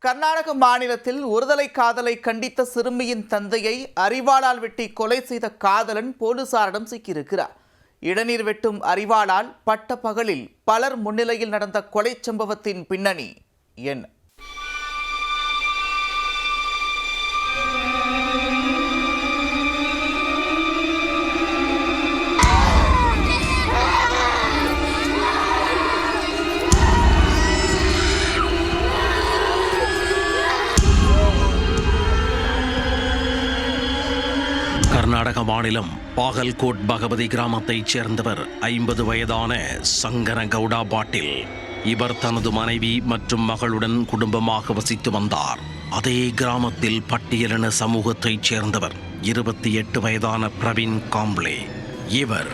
கர்நாடக மாநிலத்தில் ஒருதலை காதலை கண்டித்த சிறுமியின் தந்தையை அரிவாளால் வெட்டி கொலை செய்த காதலன் போலீசாரிடம் சிக்கியிருக்கிறார். இளநீர் வெட்டும் அரிவாளால் பட்ட பகலில் பலர் முன்னிலையில் நடந்த கொலை சம்பவத்தின் பின்னணி என்ன? கர்நாடக மாநிலம் பாகல்கோட் பகவதி கிராமத்தைச் சேர்ந்தவர் 50 வயதான சங்கன கவுடா பாட்டில். இவர் தனது மனைவி மற்றும் மகளுடன் குடும்பமாக வசித்து வந்தார். அதே கிராமத்தில் பட்டியலின சமூகத்தைச் சேர்ந்தவர் 28 வயதான பிரவீன் காம்ப்ளே. இவர்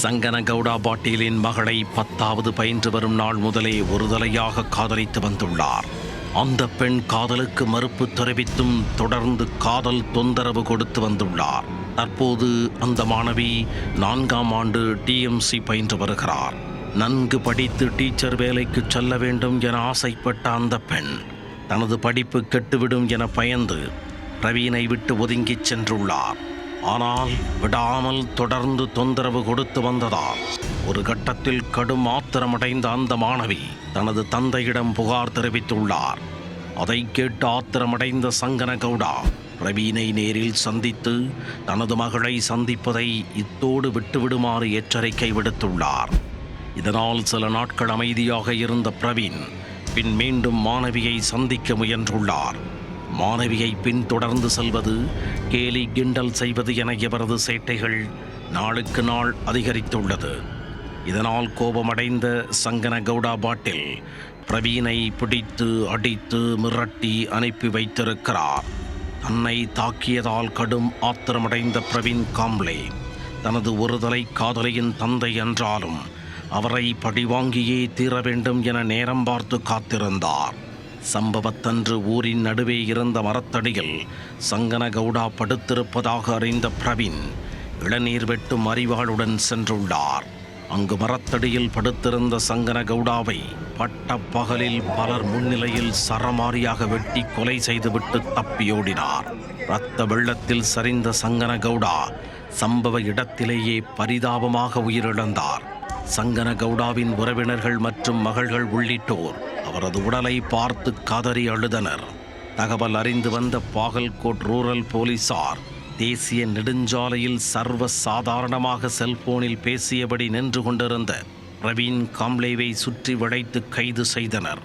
சங்கன கவுடா பாட்டிலின் மகளை 10வது பயின்று வரும் நாள் முதலே ஒருதலையாக காதலித்து வந்துள்ளார். அந்த பெண் காதலுக்கு மறுப்பு தெரிவித்தும் தொடர்ந்து காதல் தொந்தரவு கொடுத்து வந்துள்ளார். தற்போது அந்த மாணவி 4ஆம் ஆண்டு டிஎம்சி பயின்று வருகிறார். நன்கு படித்து டீச்சர் வேலைக்கு செல்ல வேண்டும் என ஆசைப்பட்ட அந்த பெண் தனது படிப்பு கெட்டுவிடும் என பயந்து பிரவீனை விட்டு ஒதுங்கிச் சென்றுள்ளார். ஆனால் விடாமல் தொடர்ந்து தொந்தரவு கொடுத்து வந்ததால் ஒரு கட்டத்தில் கடும் ஆத்திரமடைந்த அந்த மாணவி தனது தந்தையிடம் புகார் தெரிவித்துள்ளார். அதை கேட்டு ஆத்திரமடைந்த சங்கன கவுடா பிரவீனை நேரில் சந்தித்து தனது மகளை சந்திப்பதை இத்தோடு விட்டுவிடுமாறு எச்சரிக்கை விடுத்துள்ளார். இதனால் சில நாட்கள் அமைதியாக இருந்த பிரவீன் பின் மீண்டும் மாணவியை சந்திக்க முயன்றுள்ளார். மாணவியை பின்தொடர்ந்து செல்வது, கேலி கிண்டல் செய்வது என இவரது சேட்டைகள் நாளுக்கு நாள் அதிகரித்துள்ளது. இதனால் கோபமடைந்த சங்கன கவுடா பாட்டில் பிரவீனை பிடித்து அடித்து மிரட்டி அனுப்பி வைத்திருக்கிறார். தன்னை தாக்கியதால் கடும் ஆத்திரமடைந்த பிரவீன் காம்ப்ளே தனது ஒருதலை காதலியின் தந்தை என்றாலும் அவரை பழிவாங்கியே தீர வேண்டும் என நேரம் பார்த்து காத்திருந்தார். சம்பவத்தன்று ஊரின் நடுவே இருந்த மரத்தடியில் சங்கன கவுடா படுத்திருப்பதாக அறிந்த பிரவீன் இளநீர் வெட்டும் அரிவாளுடன் சென்றுள்ளார். அங்கு மரத்தடியில் படுத்திருந்த சங்கன கவுடாவை பட்ட பகலில் பலர் முன்னிலையில் சரமாரியாக வெட்டி கொலை செய்துவிட்டு தப்பியோடினார். இரத்த வெள்ளத்தில் சரிந்த சங்கன கவுடா சம்பவ இடத்திலேயே பரிதாபமாக உயிரிழந்தார். சங்கன கவுடாவின் உறவினர்கள் மற்றும் மகள்கள் உள்ளிட்டோர் அவரது உடலை பார்த்து கதறி அழுதனர். தகவல் அறிந்து வந்த பாகல்கோட் ரூரல் போலீசார் தேசிய நெடுஞ்சாலையில் சர்வ சாதாரணமாக செல்போனில் பேசியபடி நின்று கொண்டிருந்த பிரவீன் காம்ப்ளேவை சுற்றி வளைத்து கைது செய்தனர்.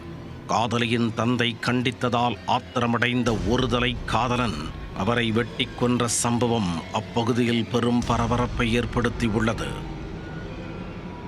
காதலியின் தந்தை கண்டித்ததால் ஆத்திரமடைந்த ஒருதலை காதலன் அவரை வெட்டி கொன்ற சம்பவம் அப்பகுதியில் பெரும் பரபரப்பை ஏற்படுத்தியுள்ளது.